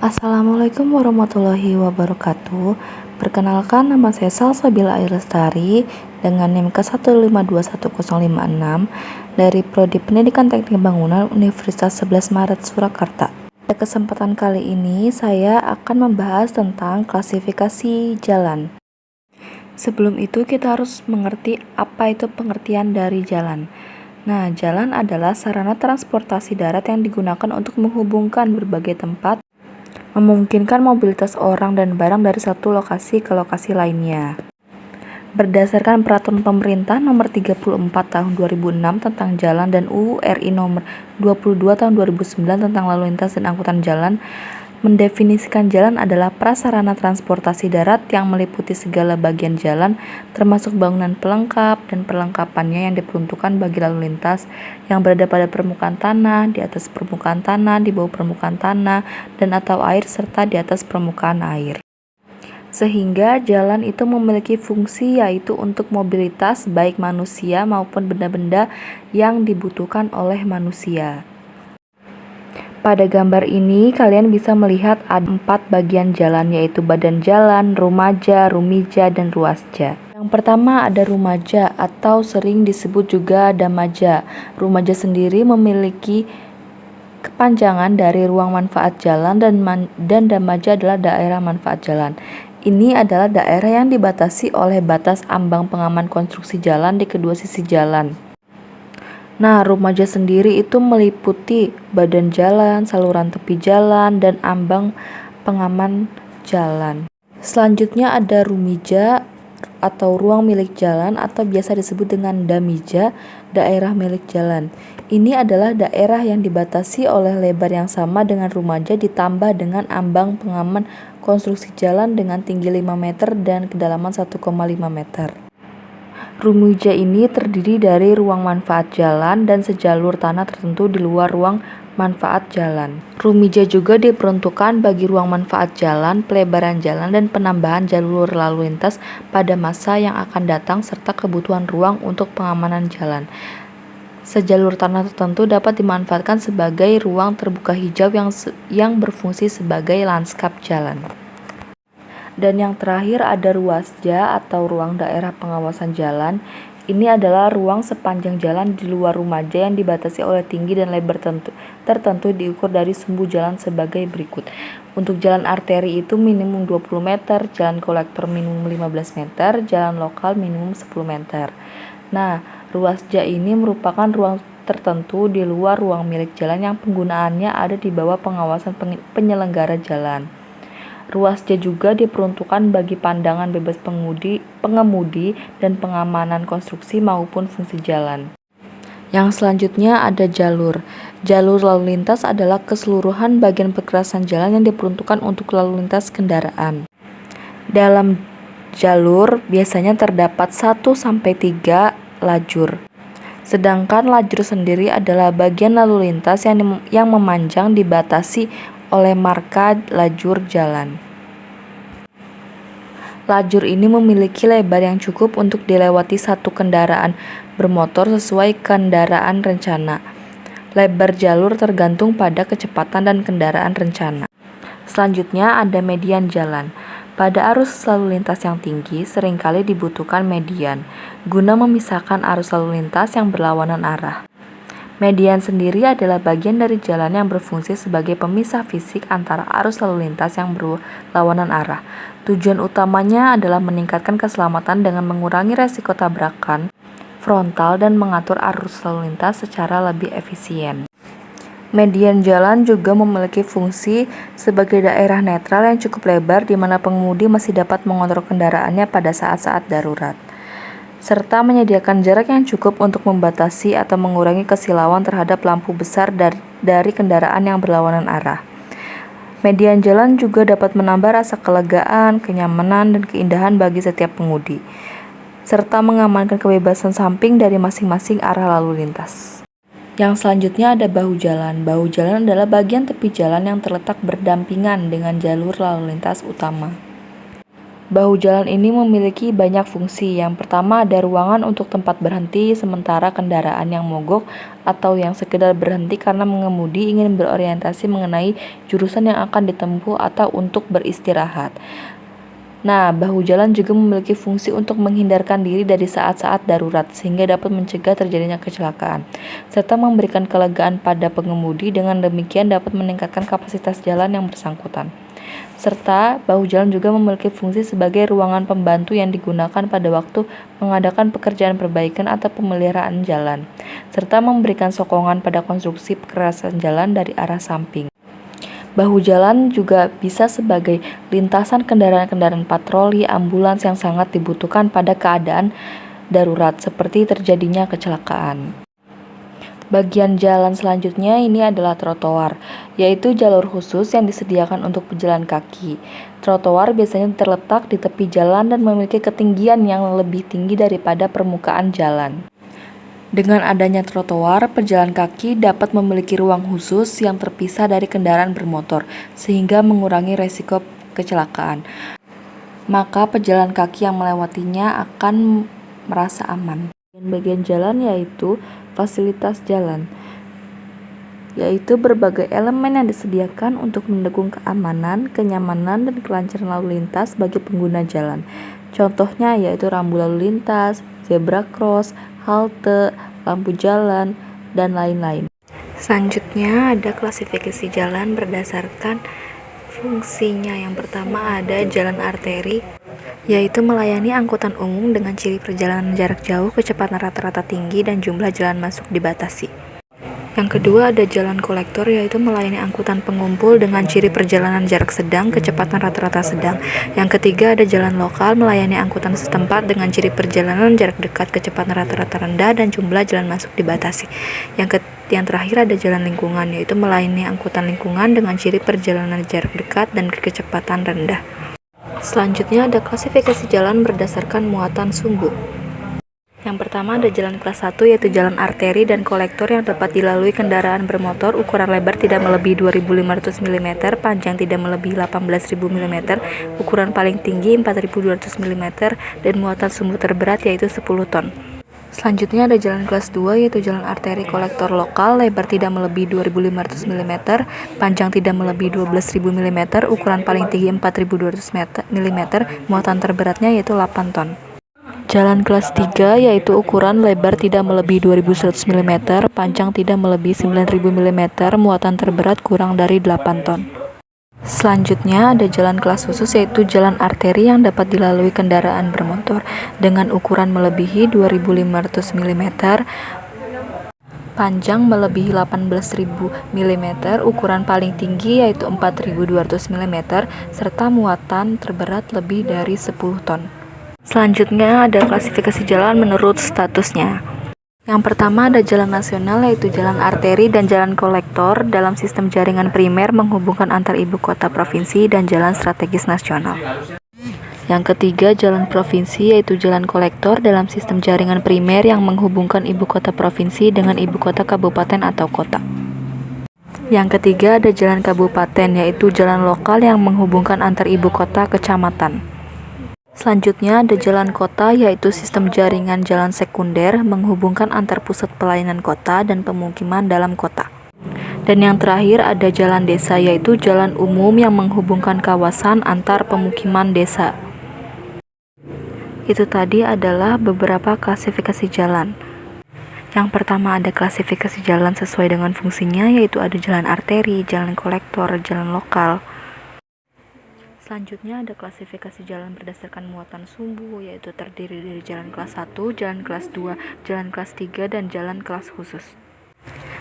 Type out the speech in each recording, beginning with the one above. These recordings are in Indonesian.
Assalamualaikum warahmatullahi wabarakatuh. Perkenalkan, nama saya Salsabila Airlestari dengan NIM K1521056 dari Prodi Pendidikan Teknik Bangunan Universitas 11 Maret Surakarta. Pada kesempatan kali ini saya akan membahas tentang klasifikasi jalan. Sebelum itu kita harus mengerti apa itu pengertian dari jalan. Nah, jalan adalah sarana transportasi darat yang digunakan untuk menghubungkan berbagai tempat, memungkinkan mobilitas orang dan barang dari satu lokasi ke lokasi lainnya. Berdasarkan Peraturan Pemerintah Nomor 34 Tahun 2006 tentang Jalan dan UU RI Nomor 22 Tahun 2009 tentang Lalu Lintas dan Angkutan Jalan, mendefinisikan jalan adalah prasarana transportasi darat yang meliputi segala bagian jalan, termasuk bangunan pelengkap dan perlengkapannya yang diperuntukkan bagi lalu lintas yang berada pada permukaan tanah, di atas permukaan tanah, di bawah permukaan tanah, dan atau air, serta di atas permukaan air. Sehingga jalan itu memiliki fungsi yaitu untuk mobilitas baik manusia maupun benda-benda yang dibutuhkan oleh manusia. Pada gambar ini kalian bisa melihat ada 4 bagian jalan, yaitu badan jalan, rumaja, rumija, dan ruasja. Yang pertama ada rumaja atau sering disebut juga damaja. Rumaja sendiri memiliki kepanjangan dari ruang manfaat jalan dan damaja adalah daerah manfaat jalan. Ini adalah daerah yang dibatasi oleh batas ambang pengaman konstruksi jalan di kedua sisi jalan. Nah, rumaja sendiri itu meliputi badan jalan, saluran tepi jalan, dan ambang pengaman jalan. Selanjutnya ada rumija atau ruang milik jalan atau biasa disebut dengan damija, daerah milik jalan. Ini adalah daerah yang dibatasi oleh lebar yang sama dengan rumaja ditambah dengan ambang pengaman konstruksi jalan dengan tinggi 5 meter dan kedalaman 1,5 meter. Rumija ini terdiri dari ruang manfaat jalan dan sejalur tanah tertentu di luar ruang manfaat jalan. Rumija juga diperuntukkan bagi ruang manfaat jalan, pelebaran jalan, dan penambahan jalur lalu lintas pada masa yang akan datang serta kebutuhan ruang untuk pengamanan jalan. Sejalur tanah tertentu dapat dimanfaatkan sebagai ruang terbuka hijau yang berfungsi sebagai lanskap jalan. Dan yang terakhir ada ruasja atau ruang daerah pengawasan jalan. Ini adalah ruang sepanjang jalan di luar rumaja yang dibatasi oleh tinggi dan lebar tertentu diukur dari sumbu jalan sebagai berikut. Untuk jalan arteri itu minimum 20 meter, jalan kolektor minimum 15 meter, jalan lokal minimum 10 meter. Nah, ruasja ini merupakan ruang tertentu di luar ruang milik jalan yang penggunaannya ada di bawah pengawasan penyelenggara jalan. Ruasja juga diperuntukkan bagi pandangan bebas pengemudi dan pengamanan konstruksi maupun fungsi jalan. Yang selanjutnya ada jalur. Jalur lalu lintas adalah keseluruhan bagian perkerasan jalan yang diperuntukkan untuk lalu lintas kendaraan. Dalam jalur biasanya terdapat 1-3 lajur. Sedangkan lajur sendiri adalah bagian lalu lintas yang memanjang dibatasi oleh marka lajur jalan. Lajur ini memiliki lebar yang cukup untuk dilewati satu kendaraan bermotor sesuai kendaraan rencana. Lebar jalur tergantung pada kecepatan dan kendaraan rencana. Selanjutnya ada median jalan. Pada arus lalu lintas yang tinggi, seringkali dibutuhkan median, guna memisahkan arus lalu lintas yang berlawanan arah. Median sendiri adalah bagian dari jalan yang berfungsi sebagai pemisah fisik antara arus lalu lintas yang berlawanan arah. Tujuan utamanya adalah meningkatkan keselamatan dengan mengurangi resiko tabrakan frontal dan mengatur arus lalu lintas secara lebih efisien. Median jalan juga memiliki fungsi sebagai daerah netral yang cukup lebar di mana pengemudi masih dapat mengontrol kendaraannya pada saat-saat darurat, serta menyediakan jarak yang cukup untuk membatasi atau mengurangi kesilauan terhadap lampu besar dari kendaraan yang berlawanan arah. Median jalan juga dapat menambah rasa kelegaan, kenyamanan, dan keindahan bagi setiap pengemudi, serta mengamankan kebebasan samping dari masing-masing arah lalu lintas. Yang selanjutnya ada bahu jalan. Bahu jalan adalah bagian tepi jalan yang terletak berdampingan dengan jalur lalu lintas utama. Bahu jalan ini memiliki banyak fungsi. Yang pertama ada ruangan untuk tempat berhenti sementara kendaraan yang mogok atau yang sekedar berhenti karena mengemudi ingin berorientasi mengenai jurusan yang akan ditempuh atau untuk beristirahat. Nah, bahu jalan juga memiliki fungsi untuk menghindarkan diri dari saat-saat darurat sehingga dapat mencegah terjadinya kecelakaan, serta memberikan kelegaan pada pengemudi. Dengan demikian dapat meningkatkan kapasitas jalan yang bersangkutan. Serta bahu jalan juga memiliki fungsi sebagai ruangan pembantu yang digunakan pada waktu mengadakan pekerjaan perbaikan atau pemeliharaan jalan, serta memberikan sokongan pada konstruksi kekerasan jalan dari arah samping. Bahu jalan juga bisa sebagai lintasan kendaraan-kendaraan patroli, ambulans yang sangat dibutuhkan pada keadaan darurat seperti terjadinya kecelakaan. Bagian jalan selanjutnya ini adalah trotoar, yaitu jalur khusus yang disediakan untuk pejalan kaki. Trotoar biasanya terletak di tepi jalan dan memiliki ketinggian yang lebih tinggi daripada permukaan jalan. Dengan adanya trotoar, pejalan kaki dapat memiliki ruang khusus yang terpisah dari kendaraan bermotor, sehingga mengurangi resiko kecelakaan. Maka pejalan kaki yang melewatinya akan merasa aman. Bagian jalan yaitu fasilitas jalan, yaitu berbagai elemen yang disediakan untuk mendukung keamanan, kenyamanan, dan kelancaran lalu lintas bagi pengguna jalan. Contohnya yaitu rambu lalu lintas, zebra cross, halte, lampu jalan, dan lain-lain. Selanjutnya ada klasifikasi jalan berdasarkan fungsinya. Yang pertama ada jalan arteri, yaitu melayani angkutan umum dengan ciri perjalanan jarak jauh, kecepatan rata-rata tinggi, dan jumlah jalan masuk dibatasi. Yang kedua ada jalan kolektor, yaitu melayani angkutan pengumpul dengan ciri perjalanan jarak sedang, kecepatan rata-rata sedang. Yang ketiga ada jalan lokal, melayani angkutan setempat dengan ciri perjalanan jarak dekat, kecepatan rata-rata rendah, dan jumlah jalan masuk dibatasi. Yang terakhir ada jalan lingkungan, yaitu melayani angkutan lingkungan dengan ciri perjalanan jarak dekat dan kecepatan rendah. Selanjutnya ada klasifikasi jalan berdasarkan muatan sumbu. Yang pertama ada jalan kelas 1, yaitu jalan arteri dan kolektor yang dapat dilalui kendaraan bermotor, ukuran lebar tidak melebihi 2.500 mm, panjang tidak melebihi 18.000 mm, ukuran paling tinggi 4.200 mm, dan muatan sumbu terberat yaitu 10 ton. Selanjutnya ada jalan kelas 2, yaitu jalan arteri kolektor lokal, lebar tidak melebihi 2.500 mm, panjang tidak melebihi 12.000 mm, ukuran paling tinggi 4.200 mm, muatan terberatnya yaitu 8 ton. Jalan kelas 3 yaitu ukuran lebar tidak melebihi 2100 mm, panjang tidak melebihi 9000 mm, muatan terberat kurang dari 8 ton. Selanjutnya ada jalan kelas khusus, yaitu jalan arteri yang dapat dilalui kendaraan bermotor dengan ukuran melebihi 2500 mm, panjang melebihi 18.000 mm, ukuran paling tinggi yaitu 4.200 mm, serta muatan terberat lebih dari 10 ton. Selanjutnya ada klasifikasi jalan menurut statusnya. Yang pertama ada jalan nasional, yaitu jalan arteri dan jalan kolektor dalam sistem jaringan primer menghubungkan antar ibu kota provinsi dan jalan strategis nasional. Yang ketiga jalan provinsi, yaitu jalan kolektor dalam sistem jaringan primer yang menghubungkan ibu kota provinsi dengan ibu kota kabupaten atau kota. Yang ketiga ada jalan kabupaten, yaitu jalan lokal yang menghubungkan antar ibu kota kecamatan. Selanjutnya ada jalan kota, yaitu sistem jaringan jalan sekunder menghubungkan antar pusat pelayanan kota dan pemukiman dalam kota. Dan yang terakhir ada jalan desa, yaitu jalan umum yang menghubungkan kawasan antar pemukiman desa. Itu tadi adalah beberapa klasifikasi jalan. Yang pertama ada klasifikasi jalan sesuai dengan fungsinya, yaitu ada jalan arteri, jalan kolektor, jalan lokal. Selanjutnya ada klasifikasi jalan berdasarkan muatan sumbu, yaitu terdiri dari jalan kelas 1, jalan kelas 2, jalan kelas 3, dan jalan kelas khusus.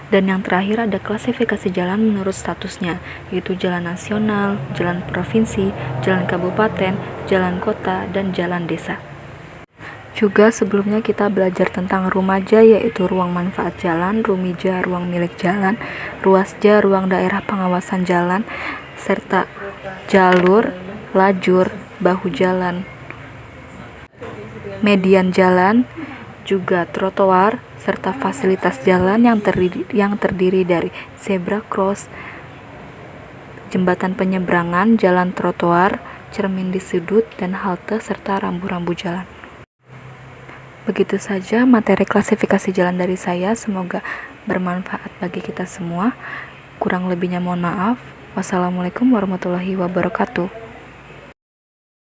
Dan yang terakhir ada klasifikasi jalan menurut statusnya, yaitu jalan nasional, jalan provinsi, jalan kabupaten, jalan kota, dan jalan desa. Juga sebelumnya kita belajar tentang rumaja, yaitu ruang manfaat jalan, rumija, ruang milik jalan, ruasja, ruang daerah pengawasan jalan, serta jalur, lajur, bahu jalan, median jalan, juga trotoar, serta fasilitas jalan yang terdiri dari zebra cross, jembatan penyeberangan, jalan trotoar, cermin di sudut, dan halte serta rambu-rambu jalan. Begitu saja materi klasifikasi jalan dari saya, semoga bermanfaat bagi kita semua. Kurang lebihnya mohon maaf. Wassalamualaikum warahmatullahi wabarakatuh.